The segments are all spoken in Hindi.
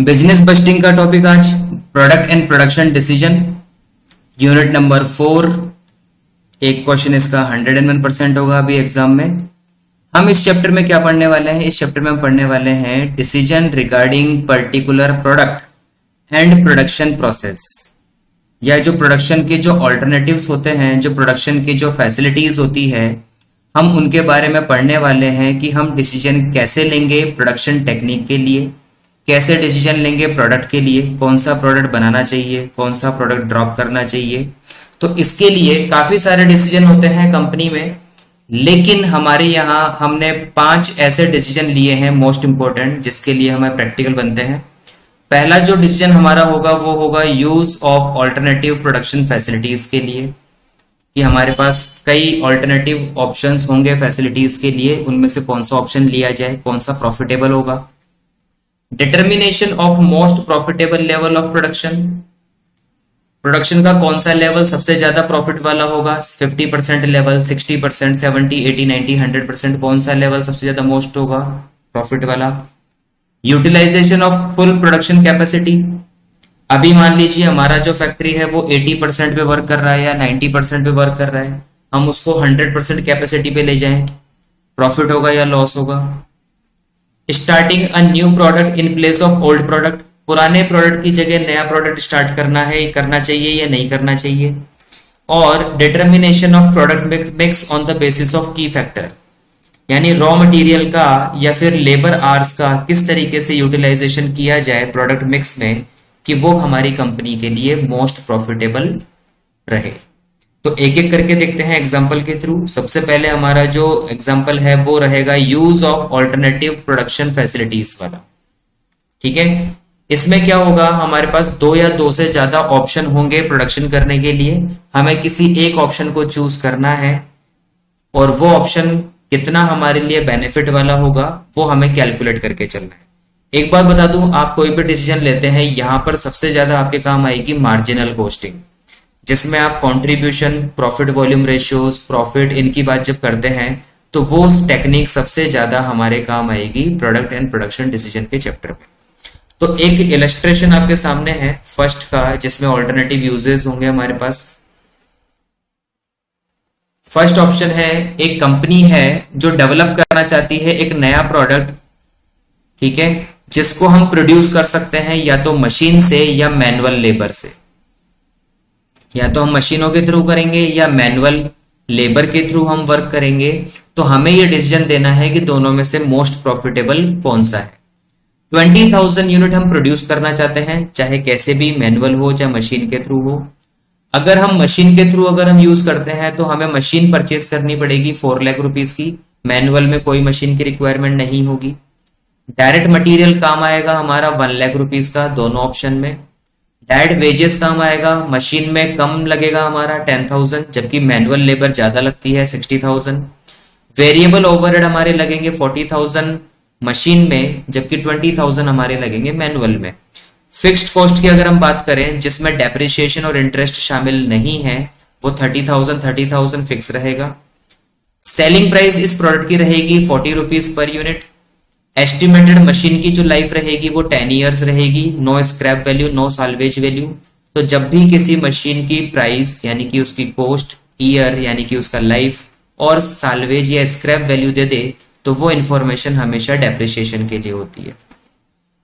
बिजनेस बस्टिंग का टॉपिक आज product and production decision, unit number 4। एक क्वेश्चन इसका 101% होगा अभी एग्जाम में। हम इस चैप्टर में क्या पढ़ने वाले हैं? इस चैप्टर में हम पढ़ने वाले हैं decision regarding particular product and production process, या जो प्रोडक्शन के जो ऑल्टरनेटिव्स होते हैं, जो प्रोडक्शन की जो फैसिलिटीज होती है, हम उनके बारे में पढ़ने वाले हैं कि हम डिसीजन कैसे लेंगे प्रोडक्शन टेक्निक के लिए, कैसे डिसीजन लेंगे प्रोडक्ट के लिए, कौन सा प्रोडक्ट बनाना चाहिए, कौन सा प्रोडक्ट ड्रॉप करना चाहिए। तो इसके लिए काफी सारे डिसीजन होते हैं कंपनी में, लेकिन हमारे यहाँ हमने 5 ऐसे डिसीजन लिए हैं मोस्ट इंपॉर्टेंट, जिसके लिए हमें प्रैक्टिकल बनते हैं। पहला जो डिसीजन हमारा होगा वो होगा use of alternative production facilities के लिए, कि हमारे पास कई ऑल्टरनेटिव ऑप्शंस होंगे फैसिलिटीज के लिए, उनमें से कौन सा ऑप्शन लिया जाए, कौन सा प्रॉफिटेबल होगा। Determination of most profitable level of production, production का कौन सा लेवल सबसे ज्यादा प्रॉफिट वाला होगा, 50% लेवल, 60%, 70, 80, 90, 100%, कौन सा लेवल सबसे ज्यादा मोस्ट होगा प्रॉफिट वाला। Utilisation of full production capacity, अभी मान लीजिए हमारा जो फैक्ट्री है वो 80% पे वर्क कर रहा है या 90% पे वर्क कर रहा है, हम उसको 100% कैपेसिटी पे ले जाएं, प्रॉफिट होगा या लॉस होगा। Starting a new product in place of old product, पुराने प्रोडक्ट की जगह नया प्रोडक्ट स्टार्ट करना है, करना चाहिए या नहीं करना चाहिए। और determination of product mix on the basis of key factor, यानी रॉ मटेरियल का या फिर लेबर आवर्स का किस तरीके से यूटिलाइजेशन किया जाए प्रोडक्ट मिक्स में कि वो हमारी कंपनी के लिए मोस्ट प्रॉफिटेबल रहे। तो एक एक करके देखते हैं एग्जांपल के थ्रू। सबसे पहले हमारा जो एग्जांपल है वो रहेगा use of alternative production facilities वाला। ठीक है, इसमें क्या होगा, हमारे पास 2 या 2 से ज्यादा ऑप्शन होंगे प्रोडक्शन करने के लिए, हमें किसी एक ऑप्शन को चूज करना है और वो ऑप्शन कितना हमारे लिए बेनिफिट वाला होगा वो हमें कैलकुलेट करके चलना है। एक बात बता दूं, आप कोई भी डिसीजन लेते हैं यहां पर सबसे ज्यादा आपके काम आएगी मार्जिनल कॉस्टिंग, जिसमें आप contribution, profit volume ratios, profit, इनकी बात जब करते हैं तो वो टेक्निक सबसे ज्यादा हमारे काम आएगी प्रोडक्ट एंड प्रोडक्शन डिसीजन के चैप्टर में। तो एक इलस्ट्रेशन आपके सामने है फर्स्ट का, जिसमें ऑल्टरनेटिव यूजेस होंगे हमारे पास। फर्स्ट ऑप्शन है, एक कंपनी है जो डेवलप करना चाहती है एक नया प्रोडक्ट, ठीक है, जिसको हम प्रोड्यूस कर सकते हैं या तो मशीन से या मैनुअल लेबर से, या तो हम मशीनों के थ्रू करेंगे या मैनुअल लेबर के थ्रू हम वर्क करेंगे। तो हमें यह डिसीजन देना है कि दोनों में से मोस्ट प्रॉफिटेबल कौन सा है। 20,000 यूनिट हम प्रोड्यूस करना चाहते हैं, चाहे कैसे भी, मैनुअल हो चाहे मशीन के थ्रू हो। अगर हम मशीन के थ्रू अगर हम यूज करते हैं तो हमें मशीन परचेज करनी पड़ेगी 4 लाख रुपीज की, मैनुअल में कोई मशीन की रिक्वायरमेंट नहीं होगी। डायरेक्ट मटेरियल काम आएगा हमारा 1 लाख रुपीज का दोनों ऑप्शन में। डायरेक्ट वेजेस काम आएगा, मशीन में कम लगेगा हमारा 10,000, जबकि मैनुअल लेबर ज्यादा लगती है 60,000। वेरिएबल ओवरहेड हमारे लगेंगे 40,000 मशीन में, जबकि 20,000 हमारे लगेंगे मैनुअल में। फिक्स्ड कॉस्ट की अगर हम बात करें जिसमें डेप्रिसिएशन और इंटरेस्ट शामिल नहीं है, वो 30,000 फिक्स रहेगा। सेलिंग प्राइस इस प्रोडक्ट की रहेगी 40 rupees per unit. Estimated machine की जो लाइफ रहेगी वो 10 ईयर्स रहेगी, no scrap value, no salvage value. तो जब भी किसी मशीन की प्राइस यानी कि उसकी कॉस्ट, ईयर यानी कि उसका लाइफ, और साल्वेज या स्क्रैप वैल्यू दे दे तो वो इंफॉर्मेशन हमेशा डेप्रिसिएशन के लिए होती है।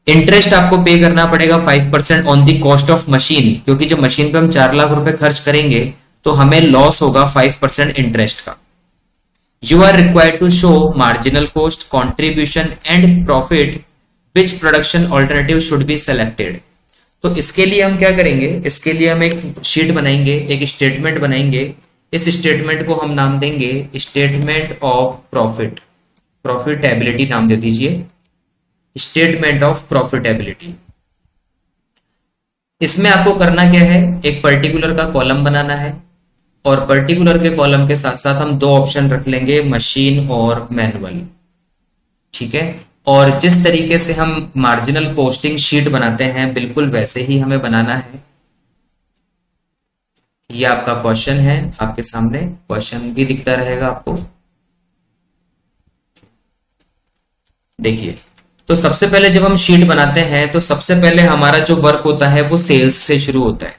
इंटरेस्ट आपको पे करना पड़ेगा 5% on the cost of machine, क्योंकि जब मशीन पे हम 4 लाख रुपए खर्च करेंगे तो हमें लॉस होगा 5% इंटरेस्ट का। You are required to show marginal cost, contribution and profit which production alternative should be selected। तो इसके लिए हम क्या करेंगे, इसके लिए हम एक शीट बनाएंगे, एक स्टेटमेंट बनाएंगे। इस स्टेटमेंट को हम नाम देंगे स्टेटमेंट ऑफ प्रॉफिट, प्रॉफिटेबिलिटी नाम दे दीजिए, स्टेटमेंट ऑफ प्रॉफिटेबिलिटी। इसमें आपको करना क्या है, एक पर्टिकुलर का कॉलम बनाना है और पर्टिकुलर के कॉलम के साथ साथ हम 2 ऑप्शन रख लेंगे, मशीन और मैनुअल। ठीक है, और जिस तरीके से हम मार्जिनल कॉस्टिंग शीट बनाते हैं बिल्कुल वैसे ही हमें बनाना है। ये आपका क्वेश्चन है, आपके सामने क्वेश्चन भी दिखता रहेगा आपको। देखिए, तो सबसे पहले जब हम शीट बनाते हैं तो सबसे पहले हमारा जो वर्क होता है वो सेल्स से शुरू होता है।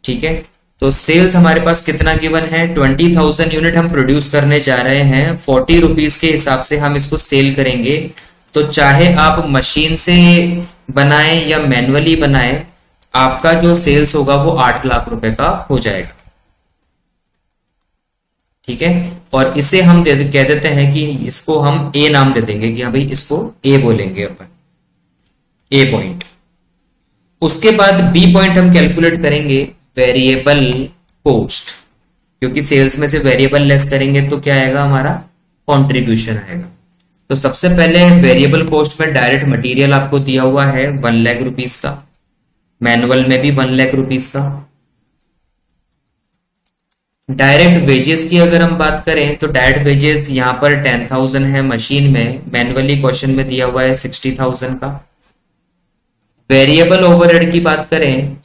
ठीक है, तो सेल्स हमारे पास कितना गिवन है, 20,000 यूनिट हम प्रोड्यूस करने जा रहे हैं, 40 रुपीज के हिसाब से हम इसको सेल करेंगे। तो चाहे आप मशीन से बनाएं या मैनुअली बनाएं, आपका जो सेल्स होगा वो 8 लाख रुपए का हो जाएगा। ठीक है, और इसे हम कह देते हैं कि इसको हम ए नाम दे देंगे कि हाँ भाई इसको ए बोलेंगे अपन, ए पॉइंट। उसके बाद बी पॉइंट हम कैलकुलेट करेंगे वेरिएबल कॉस्ट, क्योंकि सेल्स में से वेरिएबल लेस करेंगे तो क्या आएगा, हमारा कंट्रीब्यूशन आएगा। तो सबसे पहले वेरिएबल कॉस्ट में डायरेक्ट मटेरियल आपको दिया हुआ है 1 लाख रुपीस का, मैनुअल में भी 1 लाख रुपीस का। डायरेक्ट वेजेस की अगर हम बात करें तो डायरेक्ट वेजेस यहां पर 10,000 है मशीन में, मैनुअली क्वेश्चन में दिया हुआ है 60,000 का। वेरिएबल ओवरहेड की बात करें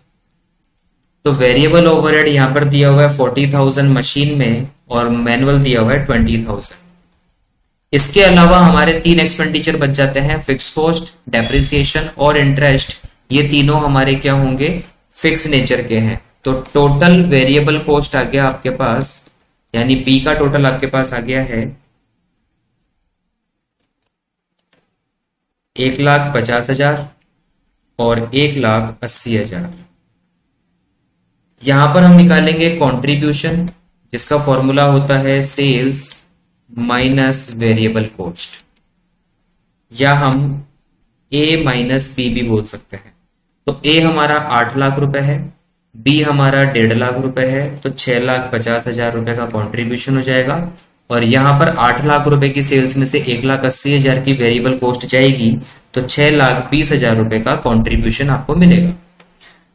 तो वेरिएबल ओवरहेड यहां पर दिया हुआ है 40,000 मशीन में और मैनुअल दिया हुआ है 20,000। इसके अलावा हमारे 3 एक्सपेंडिचर बच जाते हैं, फिक्स कॉस्ट, डेप्रिसिएशन और इंटरेस्ट। ये तीनों हमारे क्या होंगे, फिक्स नेचर के हैं। तो टोटल वेरिएबल कॉस्ट आ गया आपके पास, यानी बी का टोटल आपके पास आ गया है 1,50,000 और 1,80,000। यहां पर हम निकालेंगे कंट्रीब्यूशन, जिसका फॉर्मूला होता है सेल्स माइनस वेरिएबल कॉस्ट, या हम ए माइनस बी भी बोल सकते हैं। तो ए हमारा 8 लाख रुपए है, बी हमारा 1.5 लाख रुपए है, तो 6,50,000 रुपए का कंट्रीब्यूशन हो जाएगा। और यहां पर 8 लाख रुपए की सेल्स में से 1,80,000 की वेरिएबल कॉस्ट जाएगी, तो 6,20,000 रुपए का कंट्रीब्यूशन आपको मिलेगा।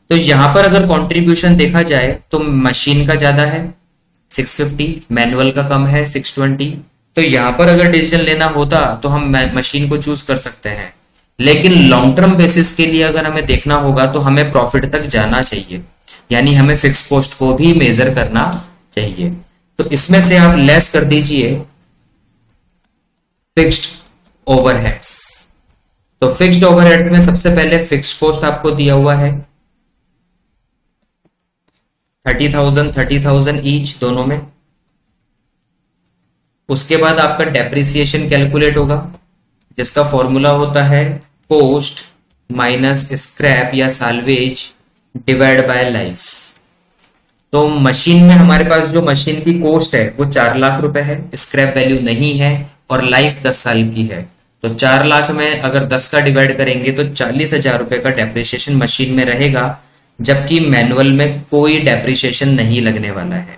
तो यहां पर अगर कंट्रीब्यूशन देखा जाए तो मशीन का ज्यादा है 650, मैनुअल का कम है 620। तो यहां पर अगर डिसीजन लेना होता तो हम मशीन को चूज कर सकते हैं, लेकिन लॉन्ग टर्म बेसिस के लिए अगर हमें देखना होगा तो हमें प्रॉफिट तक जाना चाहिए, यानी हमें फिक्स कॉस्ट को भी मेजर करना चाहिए। तो इसमें से आप लेस कर दीजिए फिक्स्ड ओवरहेड्स। तो फिक्स्ड ओवरहेड्स में सबसे पहले फिक्स्ड कॉस्ट आपको दिया हुआ है 30,000 ईच दोनों में। उसके बाद आपका डेप्रिसिएशन कैलकुलेट होगा, जिसका फॉर्मूला होता है कॉस्ट माइनस स्क्रैप या साल्वेज डिवाइड बाय लाइफ। तो मशीन में हमारे पास जो मशीन की कॉस्ट है वो 4 लाख रुपए है, स्क्रैप वैल्यू नहीं है और लाइफ 10 साल की है। तो 4 लाख में अगर 10 का डिवाइड करेंगे तो 40,000 रुपए का डेप्रिसिएशन मशीन में रहेगा, जबकि मैनुअल में कोई डेप्रिसिएशन नहीं लगने वाला है।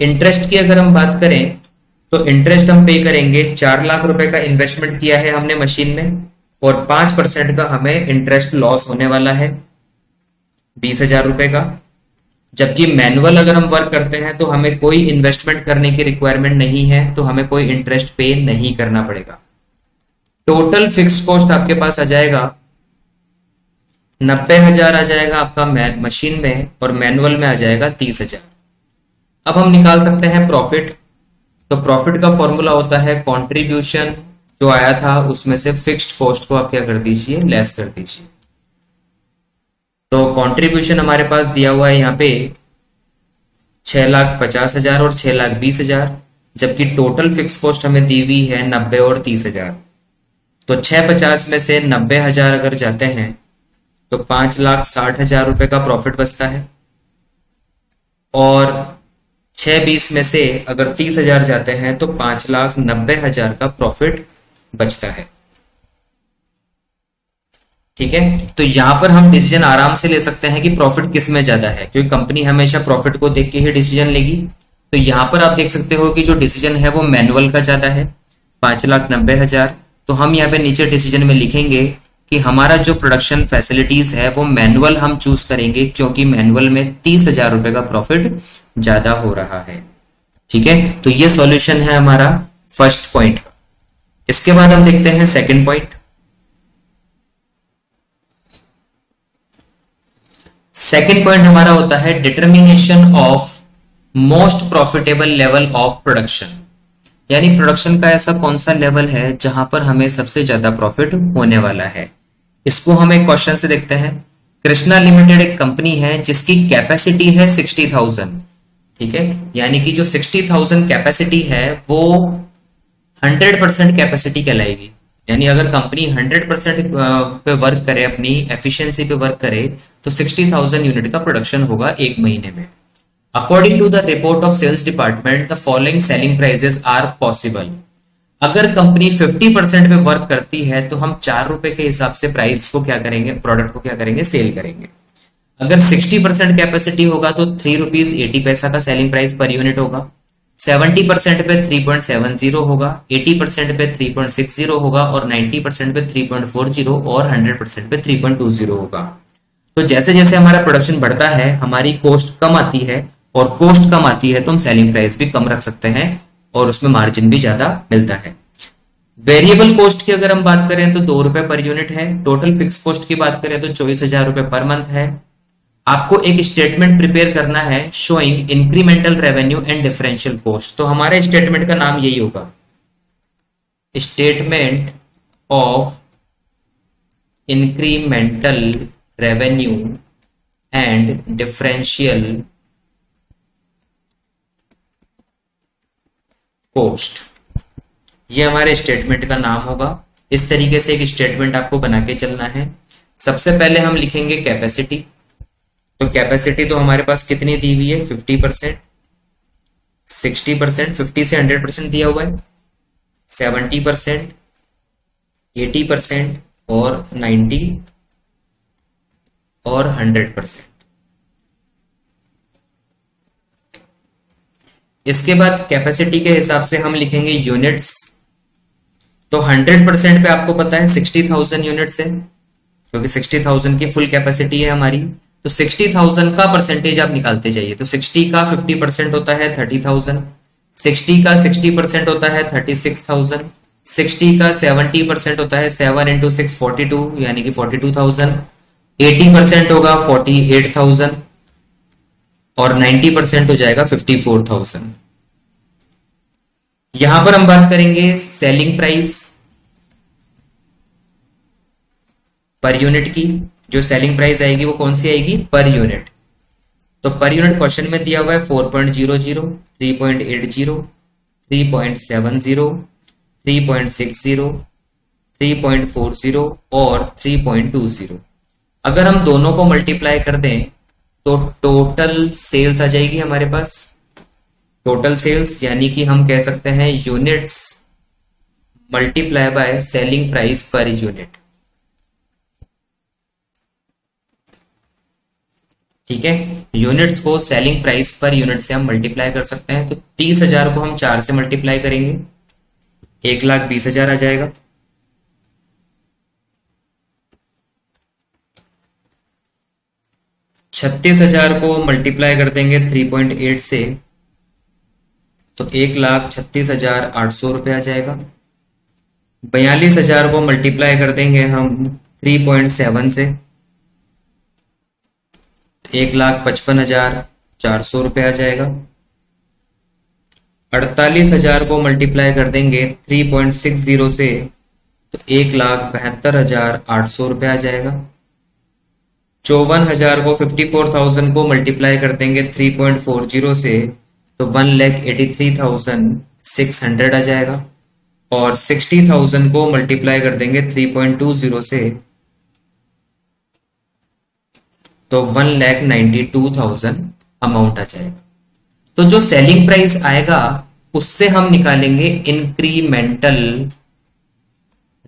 इंटरेस्ट की अगर हम बात करें तो इंटरेस्ट हम पे करेंगे, 4 लाख रुपए का इन्वेस्टमेंट किया है हमने मशीन में और 5% का हमें इंटरेस्ट लॉस होने वाला है 20,000 रुपए का। जबकि मैनुअल अगर हम वर्क करते हैं तो हमें कोई इन्वेस्टमेंट करने की रिक्वायरमेंट नहीं है, तो हमें कोई इंटरेस्ट पे नहीं करना पड़ेगा। टोटल फिक्स कॉस्ट आपके पास आ जाएगा 90,000 आ जाएगा आपका मशीन में और मैनुअल में आ जाएगा 30,000। अब हम निकाल सकते हैं प्रॉफिट। तो प्रॉफिट का फॉर्मूला होता है कंट्रीब्यूशन जो आया था उसमें से फिक्स्ड कॉस्ट को आप क्या कर दीजिए, लेस कर दीजिए। तो कंट्रीब्यूशन हमारे पास दिया हुआ है यहाँ पे 6,50,000 और 6,20,000, जबकि टोटल फिक्स कॉस्ट हमें दी हुई है 90 और 30,000। तो 650 में से 90,000 अगर जाते हैं तो 5,60,000 रुपए का प्रॉफिट बचता है, और 620 में से अगर 30,000 जाते हैं तो 5,90,000 का प्रॉफिट बचता है। ठीक है, तो यहां पर हम डिसीजन आराम से ले सकते हैं कि प्रॉफिट किस में ज्यादा है, क्योंकि कंपनी हमेशा प्रॉफिट को देख के ही डिसीजन लेगी। तो यहां पर आप देख सकते हो कि जो डिसीजन है वो मैनुअल का ज्यादा है 5,90,000। तो हम यहाँ पे नीचे डिसीजन में लिखेंगे कि हमारा जो प्रोडक्शन फैसिलिटीज है वो मैनुअल हम चूज करेंगे, क्योंकि मैनुअल में 30,000 रुपए का प्रॉफिट ज्यादा हो रहा है। ठीक है, तो ये सॉल्यूशन है हमारा फर्स्ट पॉइंट का। इसके बाद हम देखते हैं सेकंड पॉइंट। सेकंड पॉइंट हमारा होता है determination of most profitable level of production. यानी प्रोडक्शन का ऐसा कौन सा लेवल है जहां पर हमें सबसे ज्यादा प्रॉफिट होने वाला है। इसको हम एक क्वेश्चन से देखते हैं। कृष्णा लिमिटेड एक कंपनी है जिसकी कैपेसिटी है 60,000, ठीक है, यानी कि जो 60,000 कैपेसिटी है वो 100% कैपेसिटी कहलाएगी। यानी अगर कंपनी 100% पे वर्क करे, अपनी एफिशिएंसी पे वर्क करे, तो 60,000 यूनिट का प्रोडक्शन होगा एक महीने में। According to the report of sales department the following selling prices are possible. अगर कंपनी 50% पे वर्क करती है तो हम 4 रुपए के हिसाब से प्राइस को क्या करेंगे, प्रोडक्ट को क्या करेंगे, सेल करेंगे। अगर 60% कैपेसिटी होगा तो 3 रुपीज 80 पैसा का सेलिंग प्राइस पर यूनिट होगा। 70% पे 3.70 होगा, 80% पे 3.60 होगा और 90% पे 3.40 और 100% पे 3.20 होगा। तो जैसे जैसे हमारा प्रोडक्शन बढ़ता है हमारी कॉस्ट कम आती है, और कॉस्ट कम आती है तो हम सेलिंग प्राइस भी कम रख सकते हैं और उसमें मार्जिन भी ज्यादा मिलता है। वेरिएबल कॉस्ट की अगर हम बात करें तो 2 रुपए पर यूनिट है। टोटल फिक्स कॉस्ट की बात करें तो 24,000 रुपए पर मंथ है। आपको एक स्टेटमेंट प्रिपेयर करना है showing incremental revenue and differential cost. तो हमारे स्टेटमेंट का नाम यही होगा, statement of incremental revenue and differential cost. ये हमारे स्टेटमेंट का नाम होगा। इस तरीके से एक स्टेटमेंट आपको बना के चलना है। सबसे पहले हम लिखेंगे कैपेसिटी। तो कैपेसिटी तो हमारे पास कितनी दी हुई है, 50%, 60%, 50 से 100% दिया हुआ है, 70%, 80% और 90 और 100%। इसके बाद कैपेसिटी के हिसाब से हम लिखेंगे यूनिट्स। तो 100% पे आपको पता है 60,000 यूनिट्स है, क्योंकि 60,000 की फुल कैपेसिटी है हमारी। तो 60,000 का परसेंटेज आप निकालते जाइए। तो 60 का 50% होता है 30,000, 60 का 60% होता है 36,000, 60 का 70% होता है 7 × 6 42, यानी कि 42,000, 80% होगा 48,000 और 90% हो जाएगा 54,000। यहां पर हम बात करेंगे सेलिंग प्राइस पर यूनिट की। जो सेलिंग प्राइस आएगी वो कौन सी आएगी, पर यूनिट। तो पर यूनिट क्वेश्चन में दिया हुआ है 4.00, 3.80, 3.70, 3.60, 3.40 और 3.20। अगर हम दोनों को मल्टीप्लाई कर दें तो टोटल सेल्स आ जाएगी हमारे पास। टोटल सेल्स यानी कि हम कह सकते हैं units multiply by selling price per unit, ठीक है। यूनिट्स को सेलिंग प्राइस पर यूनिट से हम मल्टीप्लाई कर सकते हैं। तो 30,000 को हम 4 से मल्टीप्लाई करेंगे, 1,20,000 आ जाएगा। 36,000 को मल्टीप्लाई कर देंगे 3.8 से, तो 1,36,800 रुपये आ जाएगा। 42,000 को मल्टीप्लाई कर देंगे हम 3.7 से, 1,55,400 रुपये आ जाएगा। 48,000 को मल्टीप्लाई कर देंगे 3.60 से, तो 1,72,800 रुपये आ जाएगा। 54,000 को 54,000 को मल्टीप्लाई कर देंगे 3.40 से, तो 1,83,600 आ जाएगा। और 60,000 को मल्टीप्लाई कर देंगे 3.20 से, तो 1,92,000 अमाउंट आ जाएगा। तो जो सेलिंग प्राइस आएगा उससे हम निकालेंगे इंक्रीमेंटल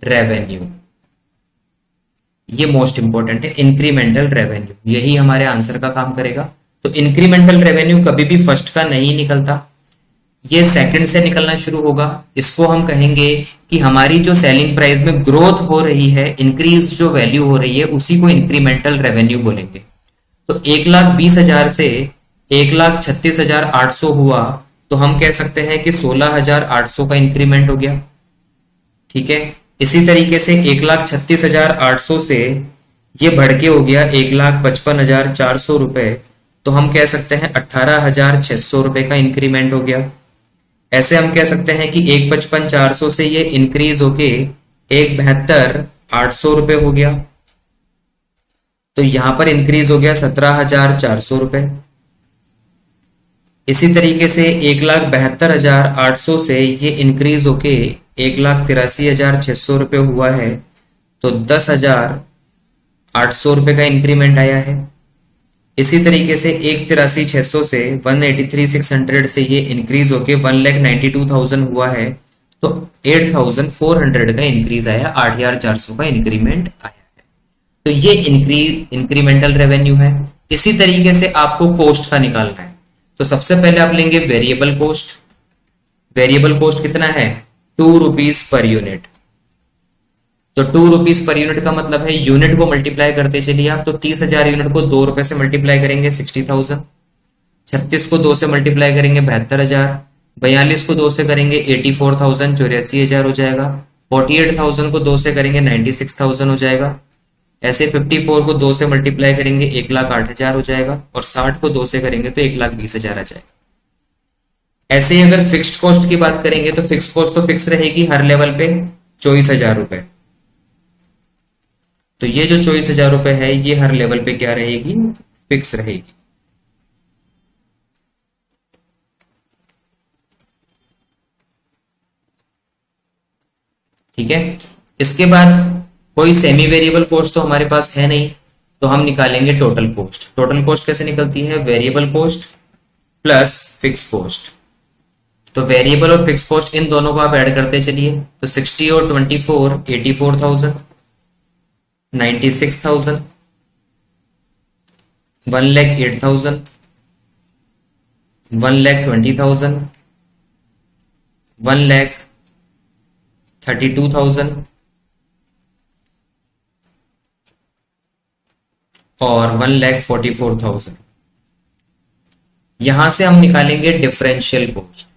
रेवेन्यू। ये मोस्ट इंपॉर्टेंट है, इंक्रीमेंटल रेवेन्यू, यही हमारे आंसर का काम करेगा। तो इंक्रीमेंटल रेवेन्यू कभी भी फर्स्ट का नहीं निकलता, ये सेकंड से निकलना शुरू होगा। इसको हम कहेंगे कि हमारी जो सेलिंग प्राइस में ग्रोथ हो रही है, इंक्रीज जो वैल्यू हो रही है, उसी को इंक्रीमेंटल रेवेन्यू बोलेंगे। तो 1,20,000 से 1,36,800 हुआ, तो हम कह सकते हैं कि 16,800 का इंक्रीमेंट हो गया, ठीक है। इसी तरीके से 1,36,800 से ये बढ़ के हो गया 1,55,400 रुपए, तो हम कह सकते हैं 18,600 रुपए का इंक्रीमेंट हो गया। ऐसे हम कह सकते हैं कि 1,55,400 से ये इंक्रीज होके 1,72,800 रुपए हो गया, तो यहां पर इंक्रीज हो गया 17,400 रुपए। इसी तरीके से 1,72,800 से ये इंक्रीज होके 1,83,600 रुपये हुआ है, तो 10,800 रुपये का इंक्रीमेंट आया है। इसी तरीके से 1,83,600 से 1,83,600 से ये इंक्रीज होके 1,92,000 हुआ है, तो 8,400 का इंक्रीज आया, 8,400 का इंक्रीमेंट आया है। तो ये इंक्रीमेंटल रेवेन्यू है। इसी तरीके से आपको कोस्ट का निकालना है, तो सबसे पहले आप लेंगे वेरिएबल कोस्ट। वेरिएबल कोस्ट कितना है? 2 रुपीज पर यूनिट। तो 2 रुपीज पर यूनिट का मतलब है यूनिट को मल्टीप्लाई करते चलिए आप, तो 30,000 यूनिट को 2 रुपए से मल्टीप्लाई करेंगे 60,000, 36 को 2 से मल्टीप्लाई करेंगे 72,000, 42 को 2 से करेंगे 84,000, 84,000 हो जाएगा, 48,000 को 2 से करेंगे 96,000 हो जाएगा। ऐसे 54 को 2 से मल्टीप्लाई करेंगे 1,08,000 हो जाएगा, और 60 को 2 से करेंगे तो 1,20,000 आ जाएगा। ऐसे ही अगर फिक्स्ड कॉस्ट की बात करेंगे तो फिक्स कॉस्ट तो फिक्स रहेगी हर लेवल पे 24,000 रुपए। तो ये जो 24,000 रुपए है ये हर लेवल पे क्या रहेगी? फिक्स रहेगी। ठीक है। इसके बाद कोई सेमी वेरिएबल कॉस्ट तो हमारे पास है नहीं, तो हम निकालेंगे टोटल कॉस्ट। टोटल कॉस्ट कैसे निकलती है? Variable cost plus fix cost. तो वेरिएबल और फिक्स कॉस्ट इन दोनों को आप ऐड करते चलिए, तो 60 और 24 84,000, 96,000, 1,08,000, 1,20,000, 1,32,000 और 1,44,000। यहां से हम निकालेंगे डिफरेंशियल कॉस्ट।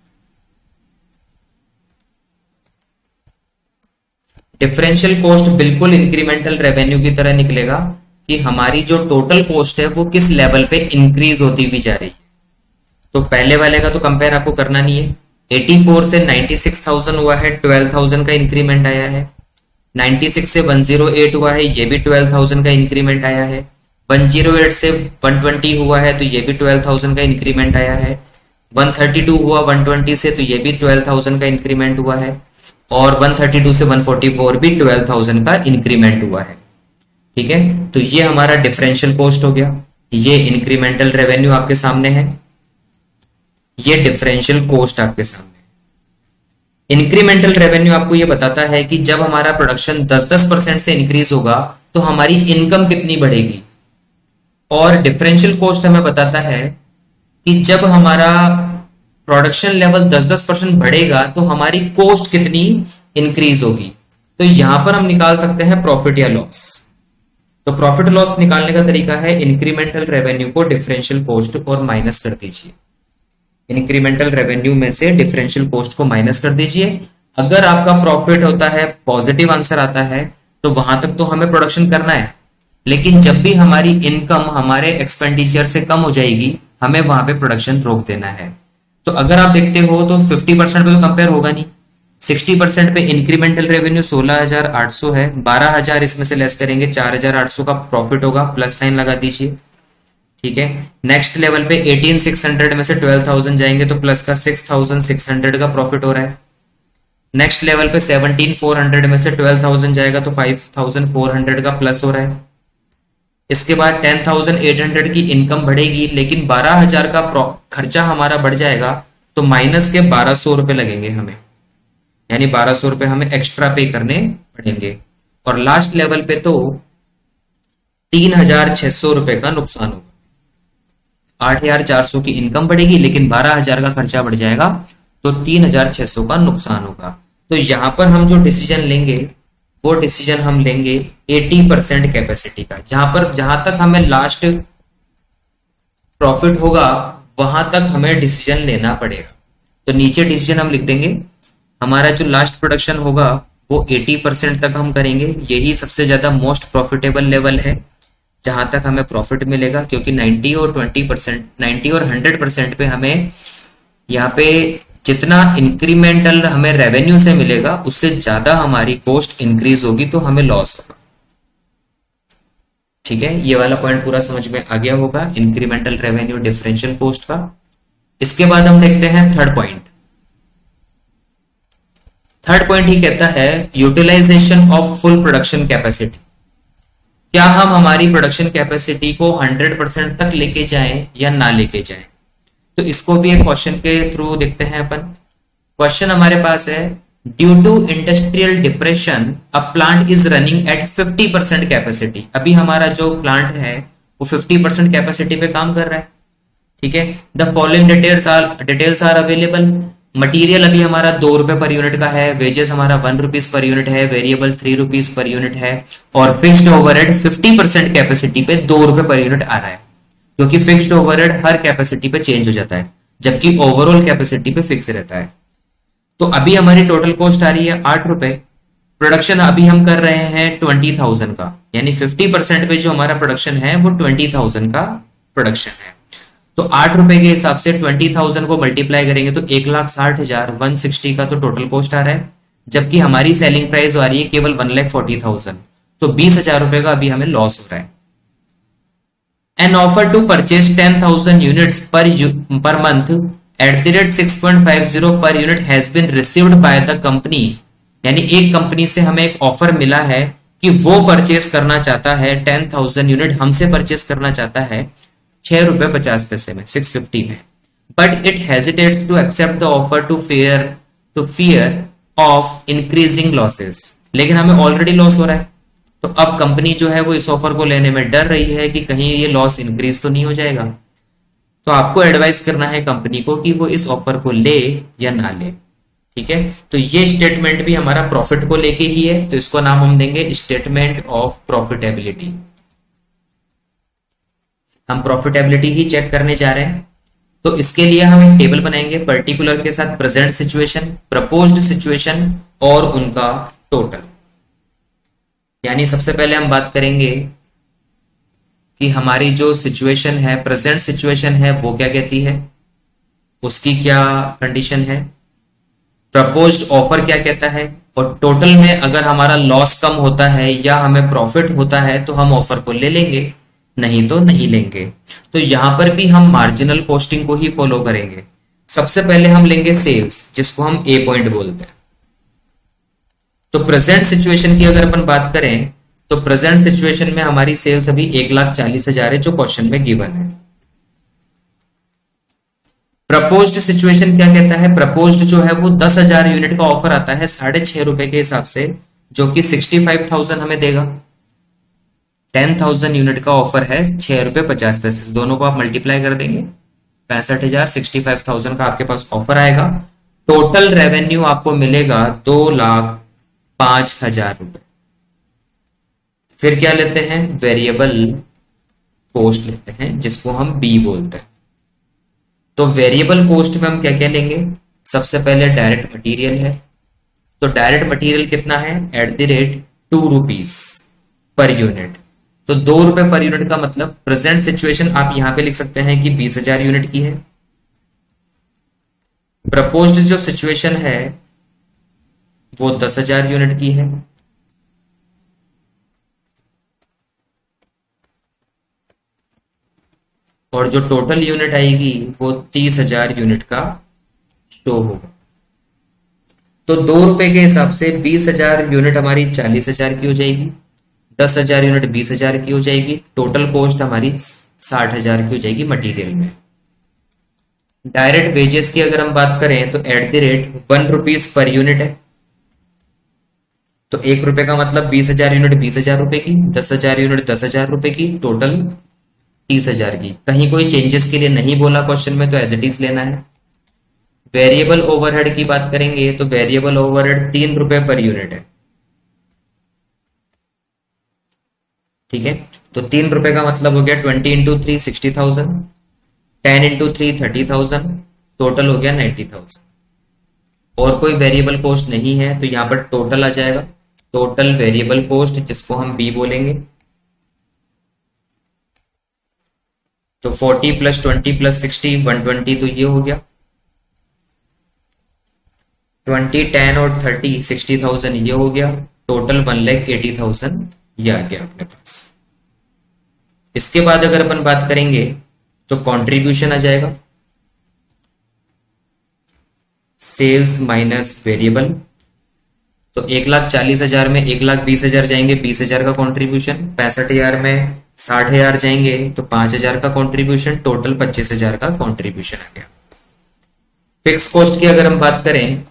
डिफरेंशियल कॉस्ट बिल्कुल इंक्रीमेंटल रेवेन्यू की तरह निकलेगा कि हमारी जो टोटल कॉस्ट है वो किस लेवल पे इंक्रीज होती हुई जा रही है। तो पहले वाले का तो कंपेयर आपको करना नहीं है। 84 से 96,000 हुआ है, 12,000 का इंक्रीमेंट आया है। 96 से 108 हुआ है, ये भी 12,000 का इंक्रीमेंट आया है। 108 से 120 हुआ है, तो ये भी 12,000 का इंक्रीमेंट आया है। 132 हुआ 120 से, तो ये भी 12,000 का इंक्रीमेंट हुआ है। और 132 से 144 भी 12,000 का इंक्रीमेंट हुआ है। ठीक है, तो ये हमारा डिफरेंशियल कॉस्ट हो गया। ये इंक्रीमेंटल रेवेन्यू आपके सामने है, ये डिफरेंशियल कॉस्ट आपके सामने है। इंक्रीमेंटल रेवेन्यू आपको ये बताता है कि जब हमारा प्रोडक्शन 10% से इंक्रीज होगा तो हमारी इनकम कितनी बढ़ेगी, और डिफरेंशियल कॉस्ट हमें बताता है कि जब हमारा प्रोडक्शन लेवल 10% बढ़ेगा तो हमारी कॉस्ट कितनी इंक्रीज होगी। तो यहां पर हम निकाल सकते हैं प्रॉफिट या लॉस। तो प्रॉफिट लॉस निकालने का तरीका है इंक्रीमेंटल रेवेन्यू को डिफरेंशियल कॉस्ट और माइनस कर दीजिए। इंक्रीमेंटल रेवेन्यू में से डिफरेंशियल कॉस्ट को माइनस कर दीजिए। अगर आपका प्रॉफिट होता है, पॉजिटिव आंसर आता है, तो वहां तक तो हमें प्रोडक्शन करना है, लेकिन जब भी हमारी इनकम हमारे एक्सपेंडिचर से कम हो जाएगी हमें वहां पे प्रोडक्शन रोक देना है। तो अगर आप देखते हो तो 50% पे तो कंपेयर होगा नहीं। 60% पे इंक्रीमेंटल रेवेन्यू 16,800 है, 12,000 इसमें से लेस करेंगे 4,800 का प्रॉफिट होगा, प्लस साइन लगा दीजिए। ठीक है, नेक्स्ट लेवल पे 18,600 में से 12,000 जाएंगे तो प्लस का 6,600 का प्रॉफिट हो रहा है। नेक्स्ट लेवल पे 17,400 में से 12,000 जाएगा तो 5,400 का प्लस हो रहा है। इसके बाद 10,800 की इनकम बढ़ेगी, लेकिन 12,000 का खर्चा हमारा बढ़ जाएगा, तो माइनस के 1,200 रुपए लगेंगे हमें, यानी 1,200 रुपए हमें एक्स्ट्रा पे करने पड़ेंगे। और लास्ट लेवल पे तो 3,600 रुपए का नुकसान होगा। 8,400 की इनकम बढ़ेगी लेकिन 12,000 का खर्चा बढ़ जाएगा, तो 3,600 का नुकसान होगा। तो यहां पर हम जो डिसीजन लेंगे वो डिसीजन हम लेंगे 80% कैपेसिटी का, जहां तक हमें लास्ट प्रॉफिट होगा वहां तक हमें डिसीजन लेना पड़ेगा। तो नीचे डिसीजन हम लिख देंगे, हमारा जो लास्ट प्रोडक्शन होगा वो 80% तक हम करेंगे। यही सबसे ज्यादा मोस्ट प्रॉफिटेबल लेवल है जहां तक हमें प्रॉफिट मिलेगा, क्योंकि 90 और 20%, 90 और 100% पे हमें यहाँ पे जितना इंक्रीमेंटल हमें रेवेन्यू से मिलेगा उससे ज्यादा हमारी कॉस्ट इंक्रीज होगी तो हमें लॉस होगा। ठीक है, ये वाला पॉइंट पूरा समझ में आ गया होगा इंक्रीमेंटल रेवेन्यू डिफरेंशियल कॉस्ट का। इसके बाद हम देखते हैं थर्ड पॉइंट। थर्ड पॉइंट ही कहता है utilisation of full production capacity. क्या हम हमारी प्रोडक्शन कैपेसिटी को 100% तक लेके जाएं या ना लेके जाएं? तो इसको भी एक क्वेश्चन के थ्रू देखते हैं अपन। क्वेश्चन हमारे पास है, due to industrial depression a plant is running at 50% capacity. अभी हमारा जो प्लांट है वो 50% कैपेसिटी पे काम कर रहा है। ठीक है, the following details are available. Material अभी हमारा 2 रुपए पर यूनिट का है, वेजेस हमारा 1 रुपीज पर यूनिट है, वेरिएबल 3 रुपीज पर यूनिट है, और फिक्स्ड ओवरहेड 50% कैपेसिटी पे 2 रुपए पर यूनिट आ रहा है, क्योंकि फिक्स्ड ओवरहेड हर कैपेसिटी पे चेंज हो जाता है जबकि ओवरऑल कैपेसिटी पे फिक्स रहता है। तो अभी हमारी टोटल कॉस्ट आ रही है 8 रुपए। प्रोडक्शन अभी हम कर रहे हैं 20,000 का, यानी 50% पे जो हमारा प्रोडक्शन है वो 20,000 का प्रोडक्शन है। तो 8 रुपए के हिसाब से 20,000 को मल्टीप्लाई करेंगे तो 1,60,000 160 का तो टोटल कॉस्ट आ रहा है, जबकि हमारी सेलिंग प्राइस आ रही है केवल 1,40,000। तो 20,000 रुपए का अभी हमें लॉस हो रहा है। An offer to purchase 10,000 units per month at the rate 6.50 per unit has been received by the company. यानी एक कंपनी से हमें एक ऑफर मिला है कि वो परचेज करना चाहता है 10,000 यूनिट हमसे परचेज करना चाहता है 6 रुपए 50 पैसे में, 650 में, but it hesitates to accept the offer to fear of increasing losses. लेकिन हमें ऑलरेडी लॉस हो रहा है, तो अब कंपनी जो है वो इस ऑफर को लेने में डर रही है कि कहीं ये लॉस इंक्रीज तो नहीं हो जाएगा। तो आपको एडवाइस करना है कंपनी को कि वो इस ऑफर को ले या ना ले। ठीक है, तो ये स्टेटमेंट भी हमारा प्रॉफिट को लेके ही है, तो इसको नाम हम देंगे स्टेटमेंट ऑफ प्रॉफिटेबिलिटी। हम प्रॉफिटेबिलिटी ही चेक करने जा रहे हैं, तो इसके लिए हम एक टेबल बनाएंगे पर्टिकुलर के साथ प्रेजेंट सिचुएशन, प्रपोज्ड सिचुएशन और उनका टोटल। यानी सबसे पहले हम बात करेंगे कि हमारी जो सिचुएशन है, प्रेजेंट सिचुएशन है, वो क्या कहती है, उसकी क्या कंडीशन है, प्रपोज्ड ऑफर क्या कहता है, और टोटल में अगर हमारा लॉस कम होता है या हमें प्रॉफिट होता है तो हम ऑफर को ले लेंगे, नहीं तो नहीं लेंगे। तो यहां पर भी हम मार्जिनल कॉस्टिंग को ही फॉलो करेंगे। सबसे पहले हम लेंगे सेल्स, जिसको हम ए पॉइंट बोलते हैं। तो प्रेजेंट सिचुएशन की अगर अपन बात करें तो प्रेजेंट सिचुएशन में हमारी सेल्स अभी 1,40,000 है, जो क्वेश्चन में गिवन है। प्रपोज्ड सिचुएशन क्या कहता है, प्रपोज्ड जो है वो 10,000 यूनिट का ऑफर आता है 6.5 रुपए के हिसाब से, जो कि 65,000 हमें देगा। 10,000 यूनिट का ऑफर है 6 रुपए 50 पैसे, दोनों को आप मल्टीप्लाई कर देंगे 65,000 65,000 का आपके पास ऑफर आएगा। टोटल रेवेन्यू आपको मिलेगा 2,05,000 रुपए। फिर क्या लेते हैं, वेरिएबल कॉस्ट लेते हैं, जिसको हम बी बोलते हैं। तो वेरिएबल कॉस्ट में हम क्या क्या लेंगे, सबसे पहले डायरेक्ट मटेरियल है। तो डायरेक्ट मटेरियल कितना है, eight the rate 2 rupees per unit. तो 2 रुपए पर यूनिट का मतलब प्रेजेंट सिचुएशन आप यहां पे लिख सकते हैं कि 20,000 यूनिट की है। प्रपोज्ड जो सिचुएशन है वो 10,000 यूनिट की है। और जो टोटल यूनिट आएगी वो 30,000 यूनिट का शो होगा। तो 2 रुपए के हिसाब से 20,000 यूनिट हमारी 40,000 की हो जाएगी, 10,000 यूनिट 20,000 की हो जाएगी, टोटल कॉस्ट हमारी 60,000 की हो जाएगी मटेरियल में। डायरेक्ट वेजेस की अगर हम बात करें तो eight the rate 1 rupees per unit है। तो 1 रुपए का मतलब 20,000 यूनिट 20,000 रुपए की, 10,000 यूनिट 10,000 रुपए की, टोटल 30,000 की। कहीं कोई चेंजेस के लिए नहीं बोला क्वेश्चन में, तो एज इट इज लेना है। वेरिएबल ओवरहेड की बात करेंगे तो वेरिएबल ओवरहेड 3 रुपए पर यूनिट है। ठीक है, तो 3 रुपए का मतलब हो गया 20 इंटू 3 60,000, 10 इंटू 3 30,000, टोटल हो गया 90,000। और कोई वेरिएबल कॉस्ट नहीं है तो यहां पर टोटल आ जाएगा, टोटल वेरिएबल कॉस्ट, जिसको हम बी बोलेंगे। तो 40 + 20 + 60 120, तो ये हो गया। 20, 10 और 30 60,000 ये हो गया, टोटल 1,80,000 ये आ गया अपने पास। इसके बाद अगर अपन बात करेंगे तो कंट्रीब्यूशन आ जाएगा, सेल्स माइनस वेरिएबल। तो 1,40,000 में 1,20,000 जाएंगे, 20,000 का कंट्रीब्यूशन। 65,000 में 60,000 जाएंगे तो 5,000 का कंट्रीब्यूशन, टोटल 25,000 का कंट्रीब्यूशन आ गया। फिक्स कॉस्ट की अगर हम बात करें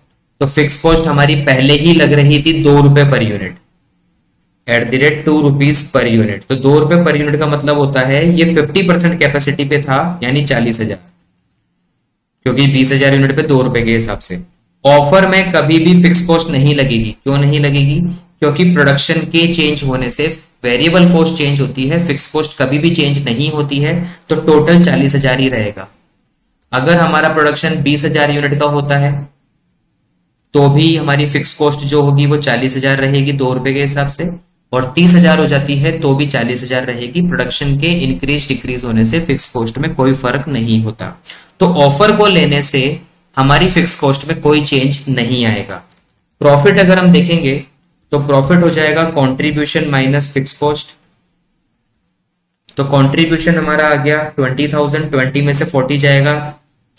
तो फिक्स कॉस्ट हमारी पहले ही लग रही थी 2 रुपए per unit, @ 2 rupees per unit. तो 2 रुपए पर यूनिट का मतलब होता है ये 50% कैपेसिटी पे था, यानी 40,000, क्योंकि 20,000 यूनिट पे 2 रुपए के हिसाब से। ऑफर में कभी भी फिक्स कॉस्ट नहीं लगेगी। क्यों नहीं लगेगी? क्योंकि प्रोडक्शन के चेंज होने से वेरिएबल कॉस्ट चेंज होती है, फिक्स कॉस्ट कभी भी चेंज नहीं होती है। तो टोटल 40,000 ही रहेगा। अगर हमारा प्रोडक्शन 20,000 यूनिट का होता है तो भी हमारी फिक्स कॉस्ट जो होगी वो 40,000 रहेगी 2 रुपए के हिसाब से, और 30,000 हो जाती है तो भी 40,000 रहेगी। प्रोडक्शन के इंक्रीज डिक्रीज होने से फिक्स कॉस्ट में कोई फर्क नहीं होता। तो ऑफर को लेने से हमारी फिक्स कॉस्ट में कोई चेंज नहीं आएगा। प्रॉफिट अगर हम देखेंगे तो प्रॉफिट हो जाएगा कंट्रीब्यूशन माइनस फिक्स कॉस्ट। तो कंट्रीब्यूशन हमारा आ गया 20,000, 20 में से 40 जाएगा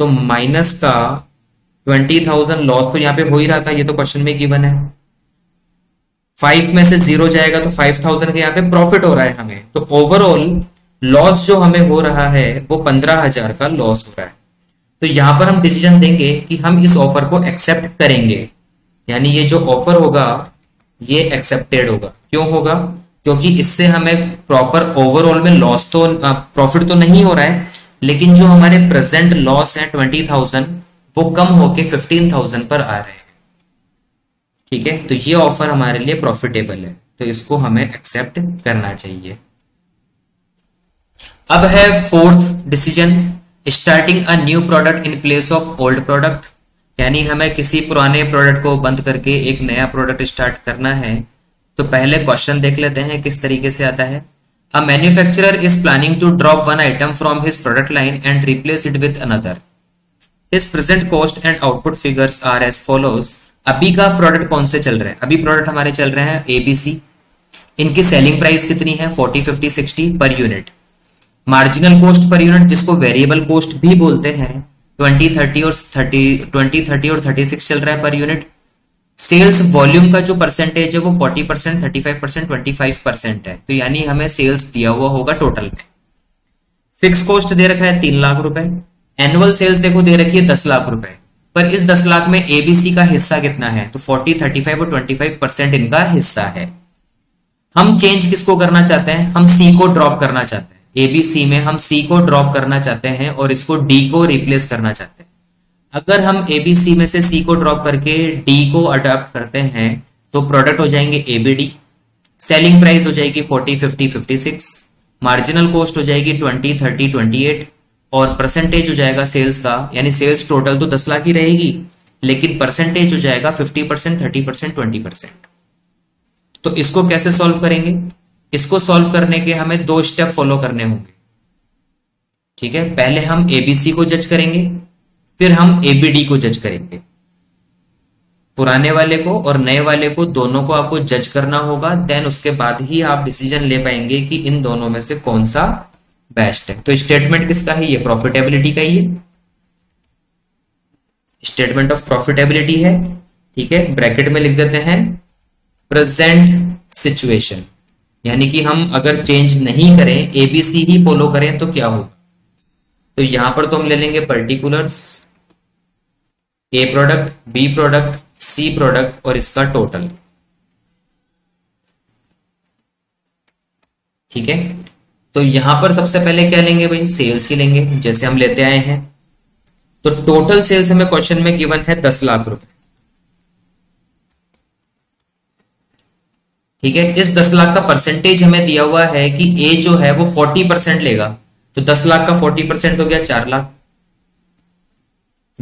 तो माइनस का 20,000 लॉस तो यहाँ पे हो ही रहा था, ये तो क्वेश्चन में गिवन है। 5 में से 0 जाएगा तो 5,000 के यहाँ पे प्रॉफिट हो रहा है हमें। तो ओवरऑल लॉस जो हमें हो रहा है वो 15,000 का लॉस हो रहा है। तो यहां पर हम डिसीजन देंगे कि हम इस ऑफर को एक्सेप्ट करेंगे, यानी ये जो ऑफर होगा ये एक्सेप्टेड होगा। क्यों होगा? क्योंकि इससे हमें प्रॉपर ओवरऑल में लॉस तो प्रॉफिट तो नहीं हो रहा है, लेकिन जो हमारे प्रेजेंट लॉस है 20,000 वो कम होके 15,000 पर आ रहे हैं। ठीक है, तो ये ऑफर हमारे लिए प्रॉफिटेबल है, तो इसको हमें एक्सेप्ट करना चाहिए। अब है fourth decision, starting a new product in place of old product, यानी हमें किसी पुराने प्रोडक्ट को बंद करके एक नया प्रोडक्ट स्टार्ट करना है। तो पहले क्वेश्चन देख लेते हैं किस तरीके से आता है। A manufacturer is planning to drop one item from his product line and replace it with another. His present cost and output figures are as follows. अभी का प्रोडक्ट कौन से चल रहे हैं? अभी प्रोडक्ट हमारे चल रहे हैं ABC। इनकी सेलिंग प्राइस कितनी है? 40, 50, 60 per unit. Marginal cost per unit, जिसको वेरिएबल कॉस्ट भी बोलते हैं, 20, 30 और 36 चल रहा है पर यूनिट। सेल्स वॉल्यूम का जो परसेंटेज है वो 40%, 35%, 25% है। तो यानी हमें सेल्स दिया हुआ होगा टोटल में। फिक्स कॉस्ट दे रखा है 3 लाख रुपए। एनुअल सेल्स देखो दे रखी है 10 लाख रुपए, पर इस 10 लाख में ABC का हिस्सा कितना है? तो 40, 35 और 25% इनका हिस्सा है। हम चेंज किसको करना चाहते हैं? हम C को ड्रॉप करना चाहते हैं। ABC में हम C को ड्रॉप करना चाहते हैं और इसको D को रिप्लेस करना चाहते हैं। अगर हम ABC में से C को ड्रॉप करके D को अडॉप्ट करते हैं तो प्रोडक्ट हो जाएंगे ABD। सेलिंग प्राइस हो जाएगी 40, 50, 56। मार्जिनल कॉस्ट हो जाएगी 20, 30, 28 और परसेंटेज हो जाएगा सेल्स का, यानी सेल्स टोटल तो 10 लाख ही रहेगी, लेकिन परसेंटेज हो जाएगा 50%, 30%, 20%। तो इसको कैसे सॉल्व करेंगे? इसको सॉल्व करने के हमें 2 स्टेप फॉलो करने होंगे। ठीक है, पहले हम ABC को जज करेंगे, फिर हम ABD को जज करेंगे। पुराने वाले को और नए वाले को दोनों को आपको जज करना होगा, देन उसके बाद ही आप डिसीजन ले पाएंगे कि इन दोनों में से कौन सा बेस्ट है। तो स्टेटमेंट किसका है? ये प्रॉफिटेबिलिटी का ही है, स्टेटमेंट ऑफ प्रॉफिटेबिलिटी है। ठीक है, ब्रैकेट में लिख देते हैं प्रेजेंट सिचुएशन, यानी कि हम अगर चेंज नहीं करें, ABC ही फॉलो करें तो क्या होगा? तो यहां पर तो हम ले लेंगे particulars, A product, B product, C product और इसका टोटल। ठीक है, तो यहां पर सबसे पहले क्या लेंगे भाई? सेल्स ही लेंगे, जैसे हम लेते आए हैं। तो टोटल सेल्स हमें क्वेश्चन में गिवन है 10 लाख रुपए। ठीक है, इस 10 लाख का परसेंटेज हमें दिया हुआ है कि A जो है वो 40% लेगा, तो 10 लाख का 40% हो गया 4 लाख।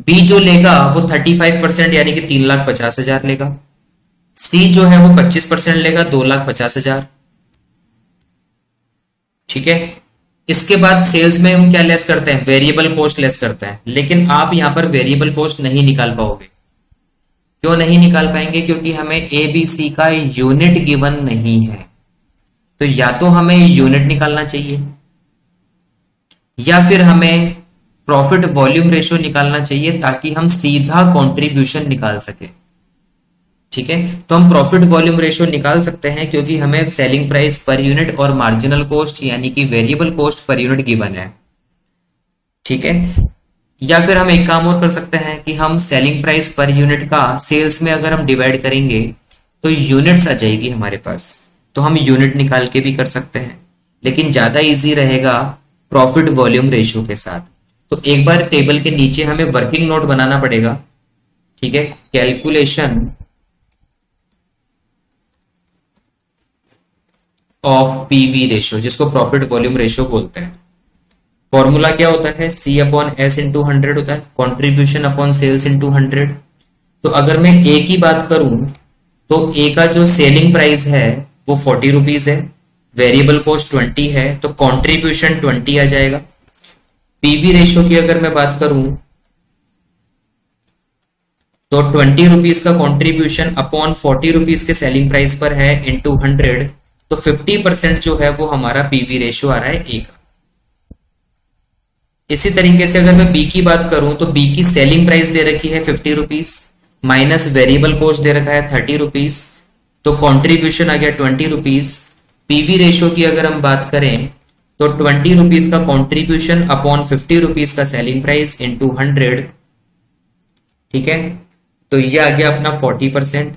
B जो लेगा वो 35% यानी कि 3,50,000 लेगा। C जो है वो 25% लेगा, 2,50,000। ठीक है, इसके बाद सेल्स में हम क्या लेस करते हैं? वेरिएबल कॉस्ट लेस करते हैं, लेकिन आप यहां पर वेरिएबल कॉस्ट नहीं निकाल पाओगे। क्यों नहीं निकाल पाएंगे? क्योंकि हमें ए बी सी का यूनिट गिवन नहीं है। तो या तो हमें यूनिट निकालना चाहिए या फिर हमें प्रॉफिट वॉल्यूम रेशियो निकालना चाहिए ताकि हम सीधा कंट्रीब्यूशन निकाल सके। ठीक है, तो हम प्रॉफिट वॉल्यूम रेशियो निकाल सकते हैं क्योंकि हमें सेलिंग प्राइस पर यूनिट और मार्जिनल कॉस्ट यानी कि variable cost per unit given है। ठीक है, या फिर हम एक काम और कर सकते हैं कि हम सेलिंग प्राइस पर यूनिट का सेल्स में अगर हम डिवाइड करेंगे तो यूनिट्स आ जाएगी हमारे पास, तो हम यूनिट निकाल के भी कर सकते हैं, लेकिन ज्यादा इजी रहेगा प्रॉफिट वॉल्यूम रेशियो के साथ। तो एक बार टेबल के नीचे हमें वर्किंग नोट बनाना पड़ेगा। ठीक है, कैलकुलेशन ऑफ पीवी रेशियो, जिसको प्रॉफिट वॉल्यूम रेशियो बोलते हैं। फॉर्मूला क्या होता है? C अपॉन एस इंटू 100 होता है, कॉन्ट्रीब्यूशन अपॉन सेल्स इंटू 100। तो अगर मैं ए की बात करूं तो ए का जो सेलिंग प्राइस है वो 40 रुपीज है, वेरिएबल कॉस्ट 20 है, तो कॉन्ट्रीब्यूशन 20 आ जाएगा। पीवी रेशियो की अगर मैं बात करूं तो 20 रुपीज का कॉन्ट्रीब्यूशन अपॉन 40 रुपीज के सेलिंग प्राइस पर है इंटू 100, तो 50% जो है वो हमारा पीवी रेशियो आ रहा है ए का। इसी तरीके से अगर मैं बी की बात करूं तो बी की सेलिंग प्राइस दे रखी है 50 रुपीज माइनस वेरिएबल कॉस्ट दे रखा है 30 रुपीज, तो कॉन्ट्रीब्यूशन आ गया 20 रुपीज। पीवी रेशियो की अगर हम बात करें तो 20 रुपीज का कॉन्ट्रीब्यूशन अपॉन 50 रुपीज का सेलिंग प्राइस इंटू 100। ठीक है, तो ये आ गया अपना 40%।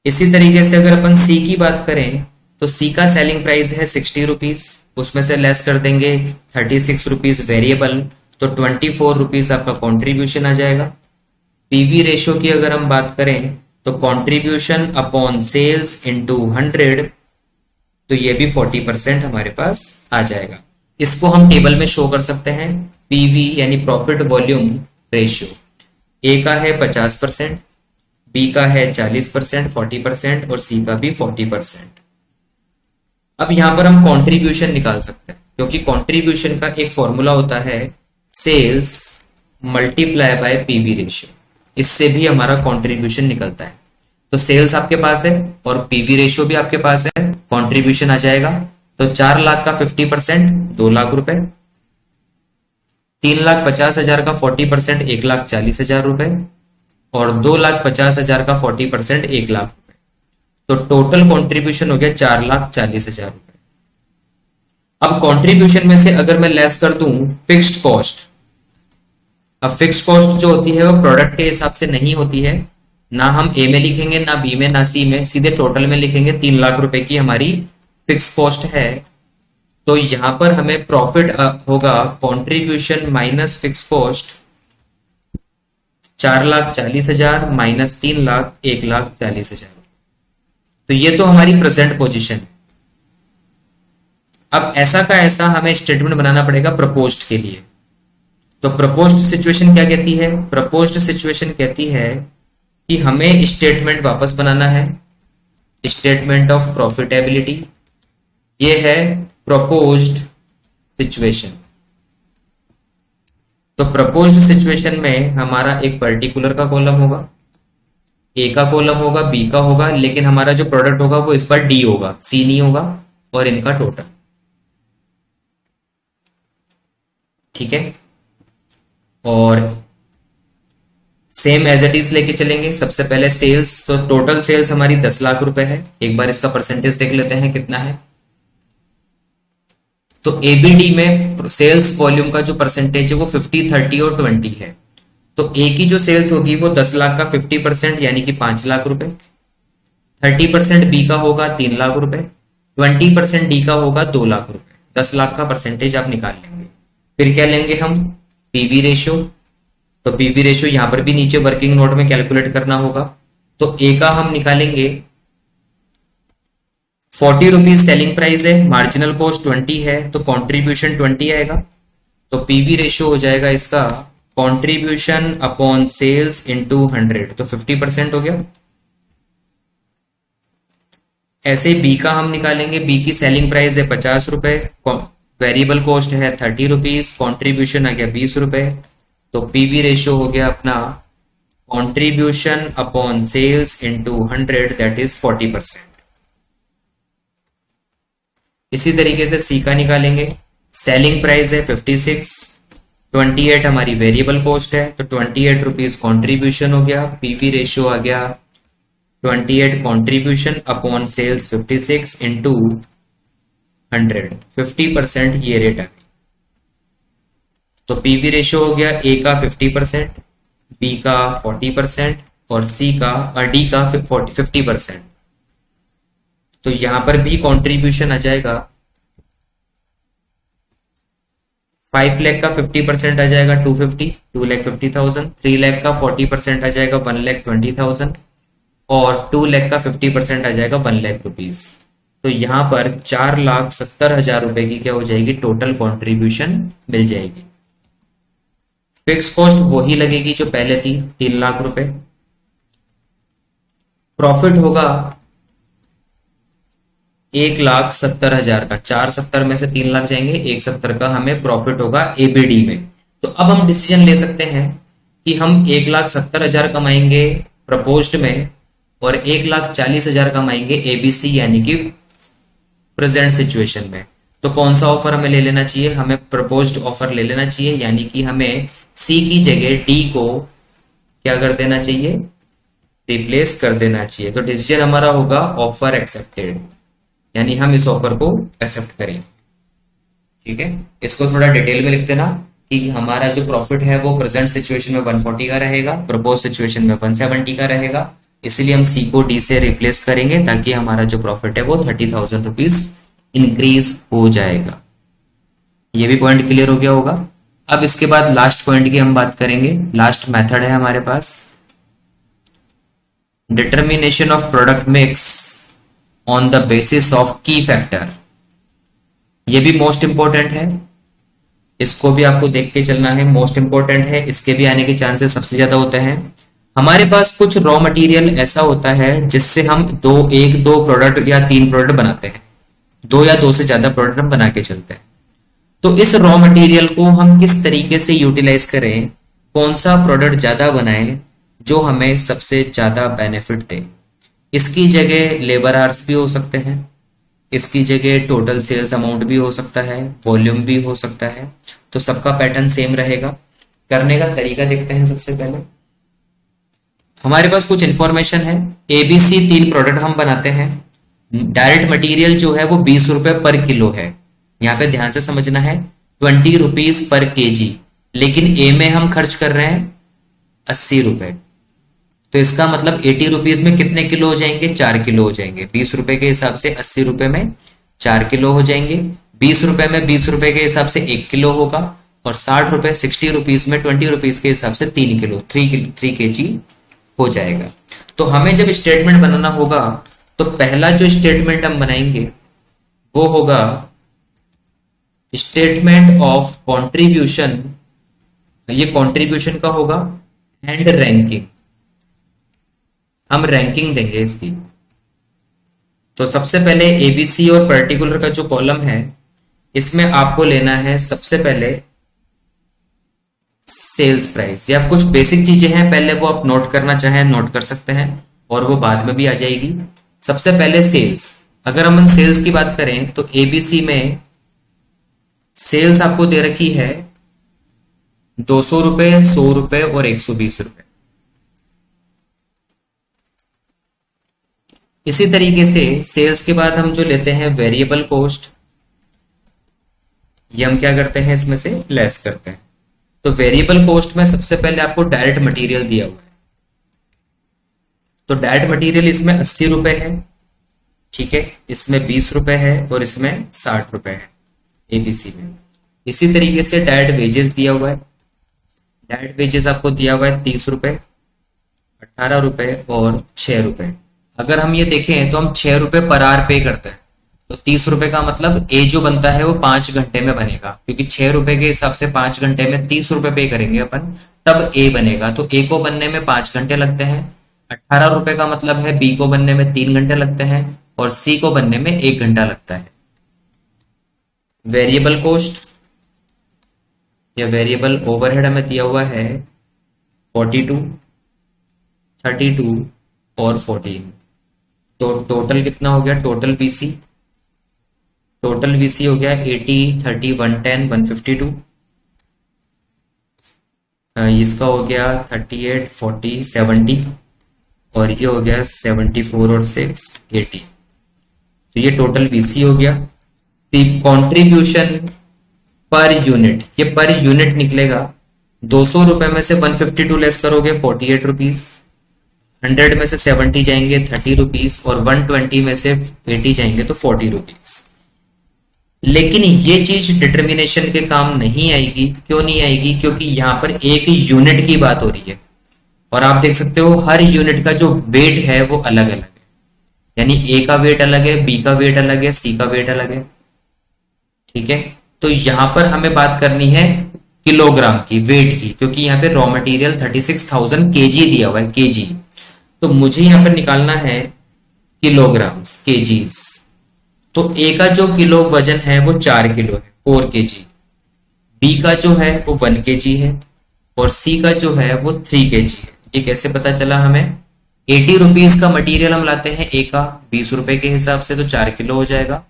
इसी तरीके से अगर अपन सी की बात करें तो सी का सेलिंग प्राइस है 60 रुपीज, उसमें से लेस कर देंगे 36 रुपीज वेरिएबल, तो 24 रुपीज आपका कॉन्ट्रीब्यूशन आ जाएगा। पीवी रेशियो की अगर हम बात करें तो कॉन्ट्रीब्यूशन अपॉन सेल्स इंटू 100, तो ये भी 40% हमारे पास आ जाएगा। इसको हम टेबल में शो कर सकते हैं। पीवी यानी प्रॉफिट वॉल्यूम रेशियो, ए का है 50%, बी का है 40%, 40% और सी का भी 40%। अब यहां पर हम कंट्रीब्यूशन निकाल सकते हैं क्योंकि कंट्रीब्यूशन का एक फॉर्मूला होता है sales multiply by PV ratio, इससे भी हमारा कंट्रीब्यूशन निकलता है। तो सेल्स आपके पास है और पीवी रेशियो भी आपके पास है, कंट्रीब्यूशन आ जाएगा। तो 4 लाख का 50% 2 लाख रुपए, 3,50,000 का 40% 1,40,000 रुपए और 2,50,000 का 40% 1 लाख रुपए, तो टोटल कंट्रीब्यूशन हो गया 4,40,000 रुपए। अब कंट्रीब्यूशन में से अगर मैं लेस कर दूं फिक्स्ड कॉस्ट, अब फिक्स्ड कॉस्ट जो होती है वो प्रोडक्ट के हिसाब से नहीं होती है, ना हम ए में लिखेंगे ना बी में ना सी में, सीधे टोटल में लिखेंगे। 3 लाख रुपए की हमारी फिक्स कॉस्ट है, तो यहां पर हमें प्रॉफिट होगा contribution minus fix cost 4,40,000 minus 3 lakh 1,40,000। तो ये तो हमारी प्रेजेंट पोजीशन। अब ऐसा का ऐसा हमें स्टेटमेंट बनाना पड़ेगा प्रपोज्ड के लिए। तो प्रपोज्ड सिचुएशन क्या कहती है? प्रपोज्ड सिचुएशन कहती है कि हमें स्टेटमेंट वापस बनाना है, स्टेटमेंट ऑफ प्रॉफिटेबिलिटी। ये है प्रपोज्ड सिचुएशन। तो प्रपोज्ड सिचुएशन में हमारा एक पर्टिकुलर का कॉलम होगा, ए का कॉलम होगा, बी का होगा, लेकिन हमारा जो प्रोडक्ट होगा वो इस बार डी होगा, सी नहीं होगा, और इनका टोटल। ठीक है, और सेम एज इट इज लेके चलेंगे। सबसे पहले सेल्स, तो टोटल सेल्स हमारी 10 लाख रुपए है। एक बार इसका परसेंटेज देख लेते हैं कितना है। तो एबीडी में सेल्स वॉल्यूम का जो परसेंटेज है वो 50, 30 और 20 है। तो ए की जो सेल्स होगी वो 10 लाख का 50% यानी कि 5 लाख रुपए, 30% बी का होगा 3 लाख रुपए, 20% डी का होगा 2 लाख रुपए। 10 लाख का परसेंटेज आप निकाल लेंगे। फिर क्या लेंगे हम? PV ratio. तो पीवी रेशियो यहां पर भी नीचे वर्किंग नोट में कैलकुलेट करना होगा। तो ए का हम निकालेंगे 40 रुपीज सेलिंग प्राइस है, मार्जिनल कॉस्ट 20 है, तो कॉन्ट्रीब्यूशन 20 आएगा। तो पीवी रेशियो हो जाएगा इसका कॉन्ट्रीब्यूशन अपॉन सेल्स इंटू 100, तो 50% हो गया। ऐसे बी का हम निकालेंगे। बी की सेलिंग प्राइस है 50 रुपए, वेरिएबल कॉस्ट है 30 रुपीज, कॉन्ट्रीब्यूशन आ गया 20 रुपए। तो पीवी रेशियो हो गया अपना contribution upon sales into 100 that is 40%। इसी तरीके से सी का निकालेंगे। सेलिंग प्राइस है 56, 28 हमारी वेरिएबल कॉस्ट है, तो 28 रुपीज कॉन्ट्रीब्यूशन हो गया। पीवी रेशियो आ गया 28 कॉन्ट्रीब्यूशन अपॉन सेल्स 56 इंटू 100, 50% ये रेट आ गई। तो पीवी रेशियो हो गया ए का 50%, बी का 40% और सी का और डी का 50%। तो यहां पर भी कंट्रीब्यूशन आ जाएगा 5 लाख का 50% आ जाएगा 250, 2,50,000। 3 लाख का 40% आ जाएगा 1,20,000 और 2 लाख का 50% आ जाएगा 1 लाख रुपीज। तो यहां पर 4,70,000 रुपए की क्या हो जाएगी, टोटल कंट्रीब्यूशन मिल जाएगी। फिक्स कॉस्ट वही लगेगी जो पहले थी, 3 लाख रुपए। प्रॉफिट होगा 1,70,000 का, 470 में से 3 लाख जाएंगे, 170 का हमें प्रॉफिट होगा एबीडी में। तो अब हम डिसीजन ले सकते हैं कि हम 1,70,000 कमाएंगे प्रपोज्ड में और 1,40,000 कमाएंगे एबीसी यानी कि प्रेजेंट सिचुएशन में। तो कौन सा ऑफर हमें ले लेना चाहिए, हमें प्रपोज्ड ऑफर ले लेना चाहिए, यानी कि हमें सी की जगह डी को क्या कर देना चाहिए, रिप्लेस कर देना चाहिए। तो डिसीजन हमारा होगा ऑफर एक्सेप्टेड, यानी हम इस ऑफर को एक्सेप्ट करें। ठीक है, इसको थोड़ा डिटेल में लिख देना कि हमारा जो प्रॉफिट है वो प्रेजेंट सिचुएशन में 140 का रहेगा, प्रपोज सिचुएशन में 170 का रहेगा। इसलिए हम सी को डी से रिप्लेस करेंगे ताकि हमारा जो प्रॉफिट है वो 30,000 रुपीज इंक्रीज हो जाएगा। ये भी पॉइंट क्लियर हो गया होगा। अब इसके बाद लास्ट पॉइंट की हम बात करेंगे। लास्ट मेथड है हमारे पास, determination of product mix on the basis of key factor. ये भी मोस्ट इंपॉर्टेंट है, इसको भी आपको देख के चलना है, मोस्ट इंपॉर्टेंट है। इसके भी आने के चांसेस सबसे ज्यादा होते हैं। हमारे पास कुछ रॉ मटेरियल ऐसा होता है जिससे हम एक दो प्रोडक्ट या 3 प्रोडक्ट बनाते हैं, 2 या 2 से ज्यादा प्रोडक्ट हम बना के चलते हैं। तो इस रॉ मटेरियल को हम किस तरीके से यूटिलाइज करें, कौन सा प्रोडक्ट ज्यादा बनाएं जो हमें सबसे ज्यादा बेनिफिट दे। इसकी जगह लेबर आवर्स भी हो सकते हैं, इसकी जगह टोटल सेल्स अमाउंट भी हो सकता है, वॉल्यूम भी हो सकता है। तो सबका पैटर्न सेम रहेगा। करने का तरीका देखते हैं। सबसे पहले हमारे पास कुछ इंफॉर्मेशन है, एबीसी 3 प्रोडक्ट हम बनाते हैं। डायरेक्ट मटेरियल जो है वो 20 रुपए पर किलो है। यहाँ पे ध्यान से समझना है, 20 रुपीज पर केजी, लेकिन ए में हम खर्च कर रहे हैं 80 रुपए। तो इसका मतलब 80 रुपीज में कितने किलो हो जाएंगे, 4 किलो हो जाएंगे। 20 रुपए के हिसाब से 80 रुपए में 4 किलो हो जाएंगे। 20 रुपए में 20 रुपए के हिसाब से 1 किलो होगा और 60 रुपए 60 रुपीज में 20 रुपीज के हिसाब से 3 किलो 3 केजी हो जाएगा। तो हमें जब स्टेटमेंट बनाना होगा तो पहला जो स्टेटमेंट हम बनाएंगे वो होगा स्टेटमेंट ऑफ कंट्रीब्यूशन। ये कंट्रीब्यूशन का होगा एंड रैंकिंग, हम रैंकिंग देंगे इसकी। तो सबसे पहले एबीसी और पर्टिकुलर का जो कॉलम है इसमें आपको लेना है सबसे पहले सेल्स प्राइस, या कुछ बेसिक चीजें हैं पहले वो आप नोट करना चाहें नोट कर सकते हैं और वो बाद में भी आ जाएगी। सबसे पहले सेल्स, अगर हम सेल्स की बात करें तो एबीसी में सेल्स आपको दे रखी है 200 रुपए, 100 रुपए और 120 रुपए। इसी तरीके से सेल्स के बाद हम जो लेते हैं वेरिएबल कॉस्ट, ये हम क्या करते हैं इसमें से लेस करते हैं। तो वेरिएबल कॉस्ट में सबसे पहले आपको डायरेक्ट मटेरियल दिया हुआ है, तो डायरेक्ट मटेरियल इसमें 80 रुपए है, ठीक है, इसमें 20 रुपए है और इसमें 60 रुपए है एबीसी में। इसी तरीके से डायरेक्ट वेजेस दिया हुआ है, डायरेक्ट वेजेस आपको दिया हुआ है 30 रुपए, 18 रुपए और 6 रुपए। अगर हम ये देखें तो हम 6 रुपए पर आवर पे करते हैं, तो 30 रुपए का मतलब ए जो बनता है वो 5 घंटे में बनेगा, क्योंकि 6 रुपए के हिसाब से 5 घंटे में 30 रुपए पे करेंगे अपन, तब ए बनेगा। तो ए को बनने में 5 घंटे लगते हैं। 18 रुपए का मतलब है बी को बनने में 3 घंटे लगते हैं और सी को बनने में 1 घंटा लगता है। वेरिएबल कॉस्ट या वेरिएबल ओवरहेड हमें दिया हुआ है 42, 32 और 14। तो टोटल कितना हो गया? टोटल वीसी हो गया 80, 30, 110, 152। इसका हो गया 38, 40, 70 और ये हो गया 74 और 6, 80। तो ये टोटल वीसी हो गया। कंट्रीब्यूशन पर यूनिट, ये पर यूनिट निकलेगा। 200 रुपए में से 152 लेस करोगे 48 रुपीज, 100 में से 70 जाएंगे 30 रुपीज और 120 में से 80 जाएंगे तो 40 रुपीज। लेकिन ये चीज डिटर्मिनेशन के काम नहीं आएगी। क्यों नहीं आएगी? क्योंकि यहाँ पर एक यूनिट की बात हो रही है और आप देख सकते हो हर यूनिट का जो वेट है वो अलग अलग है। यानी ए का वेट अलग है, बी का वेट अलग है, सी का वेट अलग है। ठीक है, तो यहां पर हमें बात करनी है किलोग्राम की, वेट की, क्योंकि यहाँ पे रॉ मटेरियल 36,000 केजी दिया हुआ है, केजी। तो मुझे यहां पर निकालना है किलोग्राम्स, केजीज। तो ए का जो किलो वजन है वो 4 किलो है, 4 केजी। बी का जो है वो 1 केजी है और सी का जो है वो 3 केजी है। ये कैसे पता चला हमें? 80 रुपीज का मटेरियल हम लाते हैं ए का 20 रुपए के हिसाब से, तो 4 किलो हो जाएगा।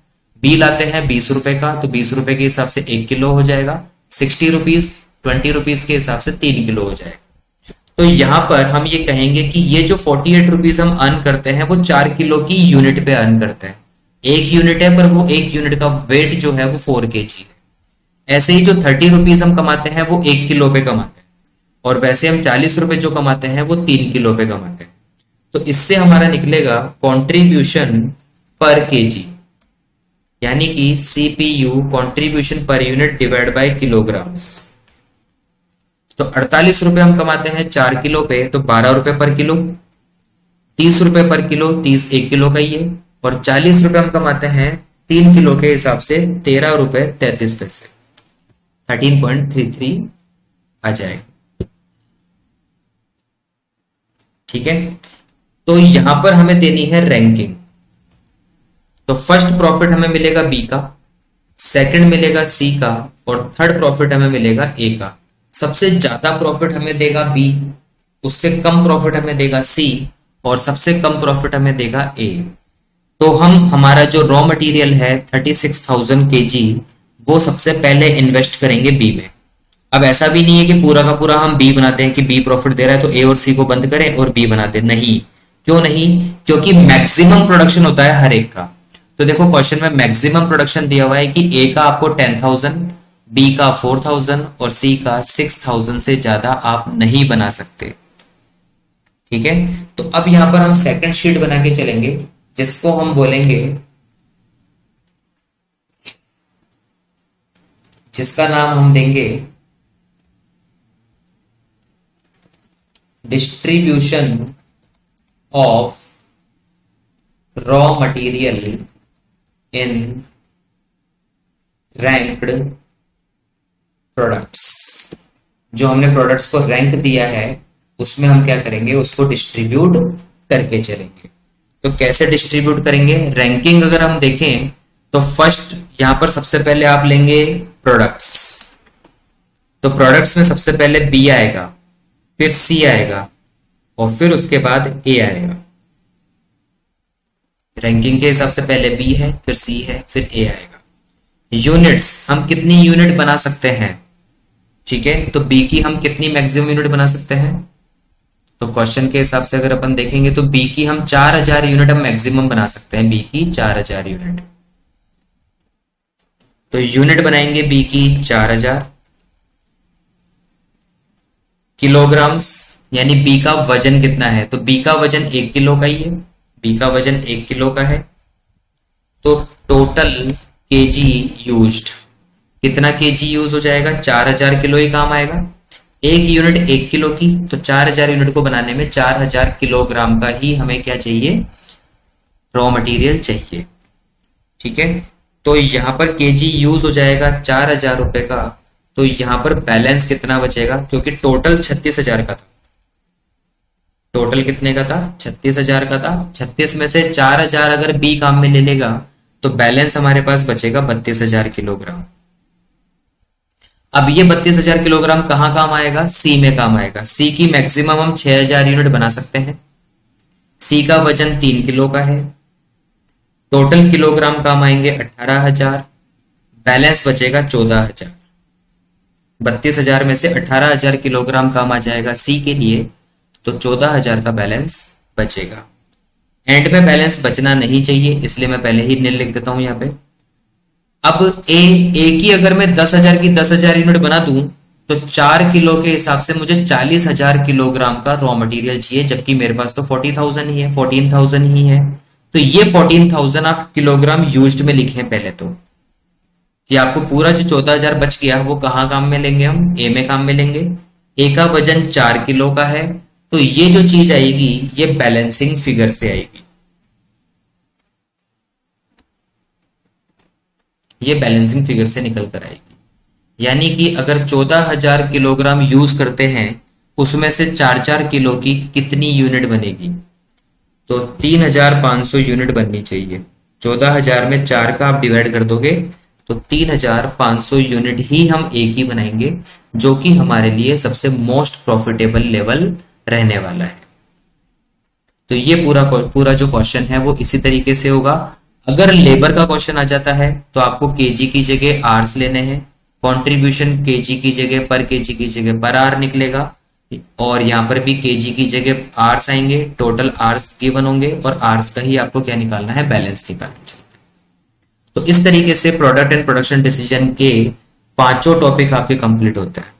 बी लाते हैं 20 रुपए का, तो 20 रुपए के हिसाब से 1 किलो हो जाएगा। 60 रुपीज 20 रुपीज के हिसाब से 3 किलो हो जाएगा। तो यहां पर हम ये कहेंगे कि ये जो 48 रुपीज हम अर्न करते हैं वो 4 किलो की यूनिट पे अर्न करते हैं। एक यूनिट है पर वो एक यूनिट का वेट जो है वो 4 केजी है। ऐसे ही जो 30 रुपीज हम कमाते हैं वो 1 किलो पे कमाते हैं और वैसे हम 40 रुपए जो कमाते हैं वो 3 किलो पे कमाते हैं। तो इससे हमारा निकलेगा कंट्रीब्यूशन पर केजी, यानी कि CPU contribution per unit divide by kilograms. तो 48 रुपए हम कमाते हैं 4 किलो पे, तो 12 रुपए पर किलो। 30 रुपए पर किलो, 30 1 किलो का ही है। और 40 रुपए हम कमाते हैं 3 किलो के हिसाब से 13 रुपए 33 पैसे, 13.33 आ जाएगा। ठीक है, तो यहां पर हमें देनी है रैंकिंग। तो फर्स्ट प्रॉफिट हमें मिलेगा बी का, सेकंड मिलेगा सी का और थर्ड प्रॉफिट हमें मिलेगा ए का। सबसे ज्यादा प्रॉफिट हमें देगा बी, उससे कम प्रॉफिट हमें देगा सी और सबसे कम प्रॉफिट हमें देगा ए। तो हम हमारा जो रॉ मटेरियल है 36,000 केजी वो सबसे पहले इन्वेस्ट करेंगे बी में। अब ऐसा भी नहीं है कि पूरा का पूरा हम बी बनाते हैं कि बी प्रॉफिट दे रहा है तो ए और सी को बंद करें और बी बनाते, नहीं। क्यों नहीं? क्योंकि मैक्सिमम प्रोडक्शन होता है हर एक का। तो देखो क्वेश्चन में मैक्सिमम प्रोडक्शन दिया हुआ है कि ए का आपको 10,000, बी का 4,000 और सी का 6,000 से ज्यादा आप नहीं बना सकते। ठीक है, तो अब यहां पर हम सेकंड शीट बना के चलेंगे जिसको हम बोलेंगे, जिसका नाम हम देंगे distribution of raw material in ranked products. जो हमने प्रोडक्ट्स को रैंक दिया है उसमें हम क्या करेंगे, उसको डिस्ट्रीब्यूट करके चलेंगे। तो कैसे डिस्ट्रीब्यूट करेंगे? रैंकिंग अगर हम देखें तो फर्स्ट यहां पर सबसे पहले आप लेंगे प्रोडक्ट्स। तो प्रोडक्ट्स में सबसे पहले बी आएगा, फिर सी आएगा और फिर उसके बाद ए आएगा। रैंकिंग के हिसाब से पहले बी है, फिर सी है, फिर ए आएगा। यूनिट्स, हम कितनी यूनिट बना सकते हैं? ठीक है, तो बी की हम कितनी मैक्सिमम यूनिट बना सकते हैं? तो क्वेश्चन के हिसाब से अगर अपन देखेंगे तो बी की हम 4000 यूनिट हम मैक्सिमम बना सकते हैं, बी की 4000 यूनिट। तो यूनिट बनाएंगे बी की 4000 किलोग्राम्स, यानी बी का वजन कितना है? तो बी का वजन 1 किलो का ही है, बी का वजन 1 किलो का है। तो टोटल केजी यूज्ड, कितना केजी यूज हो जाएगा? 4000 किलो ही काम आएगा। एक यूनिट 1 किलो की, तो 4000 यूनिट को बनाने में 4000 किलोग्राम का ही हमें क्या चाहिए? रॉ मटेरियल चाहिए। ठीक है, तो यहां पर केजी यूज हो जाएगा 4000 रुपए का। तो यहां पर बैलेंस कितना बचेगा? क्योंकि टोटल 36,000 का था। टोटल कितने का था? 36,000 का था। 36 में से 4000 अगर बी काम में ले लेगा तो बैलेंस हमारे पास बचेगा 32,000 किलोग्राम। अब ये 32,000 किलोग्राम कहां काम आएगा? सी में काम आएगा। सी की मैक्सिमम हम 6,000 यूनिट बना सकते हैं। सी का वजन 3 किलो का है, टोटल किलोग्राम काम आएंगे 18,000, बैलेंस बचेगा 14,000। 32,000 में से 18,000 किलोग्राम काम आ जाएगा सी के लिए, तो 14,000 का बैलेंस बचेगा। एंड में बैलेंस बचना नहीं चाहिए, इसलिए मैं पहले ही नील लिख देता हूं यहाँ पे। अब ए की अगर मैं 10,000 की 10,000 यूनिट बना दूं तो 4 किलो के हिसाब से मुझे 40,000 किलोग्राम का रॉ मटेरियल चाहिए, जबकि मेरे पास तो 40,000 ही है, 14,000 ही है। तो ये 14,000 आप किलोग्राम यूज्ड में लिखें पहले तो, कि आपको पूरा जो 14,000 बच गया वो कहाँ काम में लेंगे, हम ए में काम में लेंगे। ए का वजन 4 किलो का है, तो ये जो चीज आएगी ये बैलेंसिंग फिगर से आएगी, ये बैलेंसिंग फिगर से निकल कर आएगी। यानी कि अगर 14,000 किलोग्राम यूज करते हैं, उसमें से 4-4 किलो की कितनी यूनिट बनेगी, तो 3,500 यूनिट बननी चाहिए। 14,000 में 4 का आप डिवाइड कर दोगे तो 3,500 यूनिट ही हम एक ही बनाएंगे, जो कि हमारे लिए सबसे मोस्ट प्रॉफिटेबल लेवल रहने वाला है। तो ये पूरा जो क्वेश्चन है वो इसी तरीके से होगा। अगर लेबर का क्वेश्चन आ जाता है तो आपको केजी की जगह आर्स लेने हैं, कंट्रीब्यूशन केजी की जगह पर केजी की जगह पर आर निकलेगा, और यहां पर भी केजी की जगह आर्स आएंगे, टोटल आर्स गिवन होंगे, और आर्स का ही आपको क्या निकालना है, बैलेंस निकालना चाहिए। तो इस तरीके से प्रोडक्ट एंड प्रोडक्शन डिसीजन के 5 टॉपिक आपके कंप्लीट होते हैं।